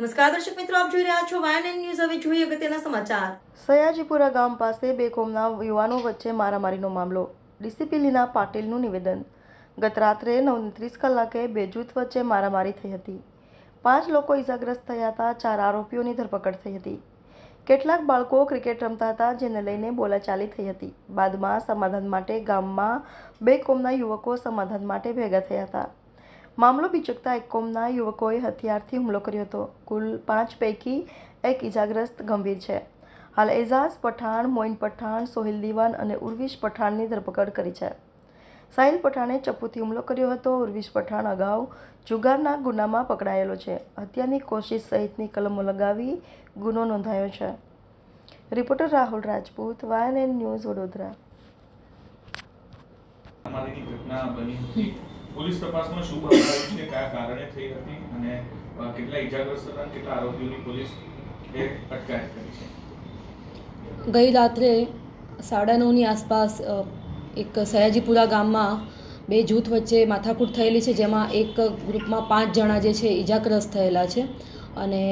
નમસ્કાર દર્શક મિત્રો, આપ જોઈ રહ્યા છો YNN ન્યૂઝ। હવે જોઈએ અગત્યના સમાચાર। સયાજીપુરા ગામ પાસે બે કોમના યુવાનો વચ્ચે મારામારીનો મામલો। ડીસીપી લીના પાટીલનું નિવેદન। ગત રાત્રે 9:30 કલાકે બે જૂથ વચ્ચે મારામારી થઈ હતી। 5 લોકો ઇજાગ્રસ્ત થયા હતા। 4 આરોપીઓની ધરપકડ થઈ હતી। કેટલાક બાળકો ક્રિકેટ રમતા હતા, જેને લઈને બોલાચાલી થઈ હતી। બાદમાં સમાધાન માટે ગામમાં બે કોમના યુવકો સમાધાન માટે ભેગા થયા હતા। મામલો બીચકતા એક કોમના યુવકોએ હથિયારથી હુમલો કર્યો હતો। કુલ 5 પૈકી એક ઇજાગ્રસ્ત ગંભીર છે। હાલ એઝાઝ પઠાણ, મોઇન પઠાણ, સોહિલ દિવાન અને ઉર્વિશ પઠાણની ધરપકડ કરી છે। સાહિલ પઠાણે ચપ્પુથી હુમલો કર્યો હતો। ઉર્વિશ પઠાણ અગાઉ જુગારના ગુનામાં પકડાયેલો છે। હત્યાની કોશિશ સહિતની કલમો લગાવી ગુનો નોંધાયો છે। Reporter Rahul Rajput, YNN news, Vadodara. Police તપાસમાં શું બહાર આવ્યું છે, કયા કારણે થઈ હતી અને કેટલા ઇજાગ્રસ્ત હતા અને કેટલા આરોપીઓની પોલીસે અટકાયત કરી છે? ગઈ રાત્રે 9:30ની આસપાસ એક સયાજીપુરા ગામમાં બે જૂથ વચ્ચે માથાકૂટ થયેલી છે, જેમાં એક ગ્રુપમાં 5 જણા જે છે ઇજાગ્રસ્ત થયેલા છે અને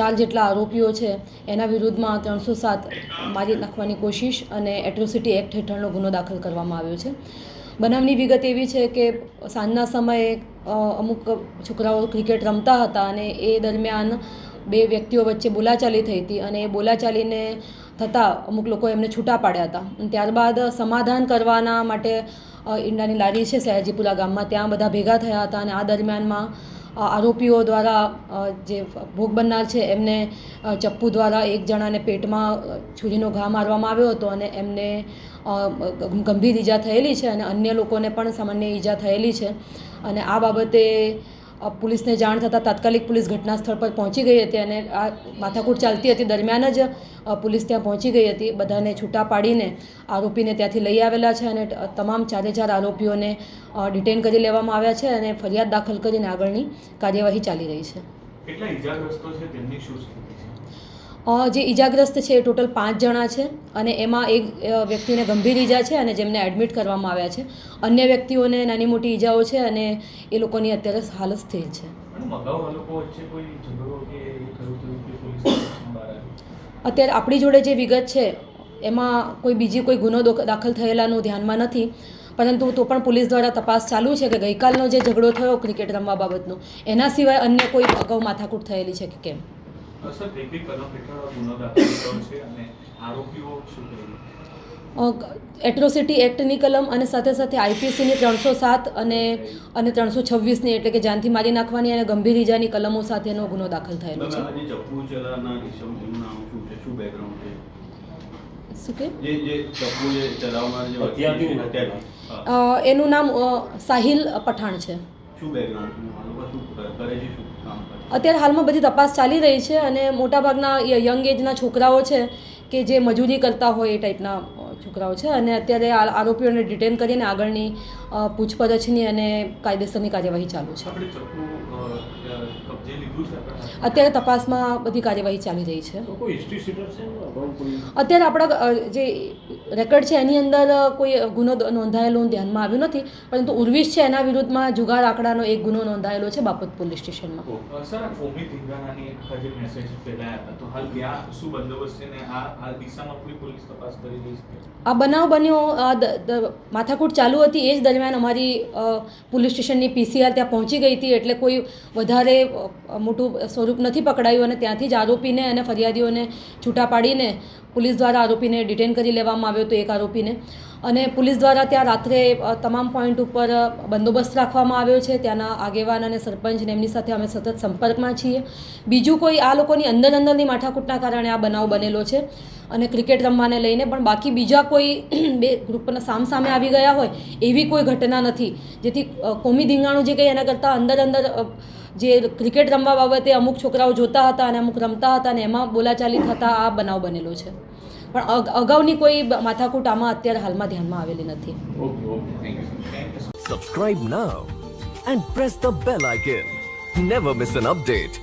4 જેટલા આરોપીઓ છે એના વિરુદ્ધમાં 307 મારી નાખવાની કોશિશ અને એટ્રોસિટી એક્ટ હેઠળનો ગુનો દાખલ કરવામાં આવ્યો છે। બનાવની વિગત એવી છે કે સાંજના સમયે અમુક છોકરાઓ ક્રિકેટ રમતા હતા અને એ દરમિયાન બે વ્યક્તિઓ વચ્ચે બોલાચાલી થઈ હતી અને એ બોલાચાલીને થતાં અમુક લોકો એમને છૂટા પાડ્યા હતા। ત્યારબાદ સમાધાન કરવાના માટે ઈંડાની લારી છે સયાજીપુરા ગામમાં, ત્યાં બધા ભેગા થયા હતા અને આ દરમિયાનમાં આરોપીઓ દ્વારા જે ભોગ બનનાર છે એમને ચપ્પુ દ્વારા એક જણાને પેટમાં છુરીનો ઘા મારવામાં આવ્યો હતો અને એમને ગંભીર ઈજા થયેલી છે અને અન્ય લોકોને પણ સામાન્ય ઈજા થયેલી છે અને આ બાબતે પોલીસને જાણ થતાં તાત્કાલિક પોલીસ ઘટના સ્થળ પર પહોંચી ગઈ હતી અને આ માથાકૂટ ચાલતી હતી દરમિયાન જ પોલીસ ત્યાં પહોંચી ગઈ હતી। બધાને છૂટા પાડીને આરોપીને ત્યાંથી લઈ આવેલા છે અને તમામ 4 આરોપીઓને ડિટેન કરી લેવામાં આવ્યા છે અને ફરિયાદ દાખલ કરીને આગળની કાર્યવાહી ચાલી રહી છે। કેટલા ઇજાગ્રસ્તો છે, તેમની શું સ્થિતિ છે? જે ઇજાગ્રસ્ત છે એ ટોટલ 5 જણા છે અને એમાં એક વ્યક્તિને ગંભીર ઈજા છે અને જેમને એડમિટ કરવામાં આવ્યા છે। અન્ય વ્યક્તિઓને નાની મોટી ઈજાઓ છે અને એ લોકોની અત્યારે હાલત સ્થિર છે। અત્યારે આપણી જોડે જે વિગત છે એમાં કોઈ બીજી કોઈ ગુનો દાખલ થયેલાનું ધ્યાનમાં નથી, પરંતુ તો પણ પોલીસ દ્વારા તપાસ ચાલુ છે કે ગઈકાલનો જે ઝઘડો થયો ક્રિકેટ રમવા બાબતનો, એના સિવાય અન્ય કોઈ અગાઉ માથાકૂટ થયેલી છે કે કેમ। એટ્રોસિટી એક્ટની કલમ અને સાથે સાથે આઈપીસીની 307 અને 326ની એટલે કે જાનથી મારી નાખવાની અને ગંભીર ઈજાની કલમો સાથેનો ગુનો દાખલ થયેલો છે। શું કે એનું નામ સાહિલ પઠાણ છે। અત્યારે હાલમાં બધી તપાસ ચાલી રહી છે અને મોટાભાગના યંગ એજના છોકરાઓ છે કે જે મજૂરી કરતા હોય એ ટાઈપના છોકરાઓ છે અને અત્યારે આરોપીઓને ડિટેન કરીને આગળની પૂછપરછની અને કાયદેસરની કાર્યવાહી ચાલુ છે। અત્યારે તપાસમાં બધી કાર્યવાહી ચાલી રહી છે। અત્યારે આપણા જે રેકર્ડ છે એની અંદર કોઈ ગુનો નોંધાયેલો ધ્યાનમાં આવ્યું નથી, પરંતુ ઉર્વિશ છે એના વિરુદ્ધમાં જુગાર આંકડાનો એક ગુનો નોંધાયેલો છે બાપત પોલીસ સ્ટેશનમાં। આ બનાવ બન્યો માથાકૂટ ચાલુ હતી એ જ દરમિયાન અમારી પોલીસ સ્ટેશનની PCR ત્યાં પહોંચી ગઈ હતી, એટલે કોઈ વધારે મોટું સ્વરૂપ નથી પકડાયું અને ત્યાંથી જ આરોપીને અને ફરિયાદીઓને છૂટા પાડીને પોલીસ દ્વારા આરોપીને ડિટેન કરી લેવામાં આવ્યો હતો, એક આરોપીને। અને પોલીસ દ્વારા ત્યાં રાત્રે તમામ પોઈન્ટ ઉપર બંદોબસ્ત રાખવામાં આવ્યો છે। ત્યાંના આગેવાન અને સરપંચને એમની સાથે અમે સતત સંપર્કમાં છીએ। બીજું કોઈ આ લોકોની અંદરની માથાકૂટના કારણે આ બનાવ બનેલો છે અને ક્રિકેટ રમવાને લઈને, પણ બાકી બીજા કોઈ બે ગ્રુપના સામસામે આવી ગયા હોય એવી કોઈ ઘટના નથી, જેથી કોમી ધીંગાણું જે કંઈ એના કરતાં અંદર જે ક્રિકેટ રમવા બાબતે અમુક છોકરાઓ જોતા હતા અને અમુક રમતા હતા અને એમાં બોલાચાલી થતાં આ બનાવ બનેલો છે, પણ અગાઉની કોઈ માથાકૂટ આમાં અત્યારે હાલમાં ધ્યાનમાં આવેલી નથી। Subscribe now and press the bell icon. Never miss an update.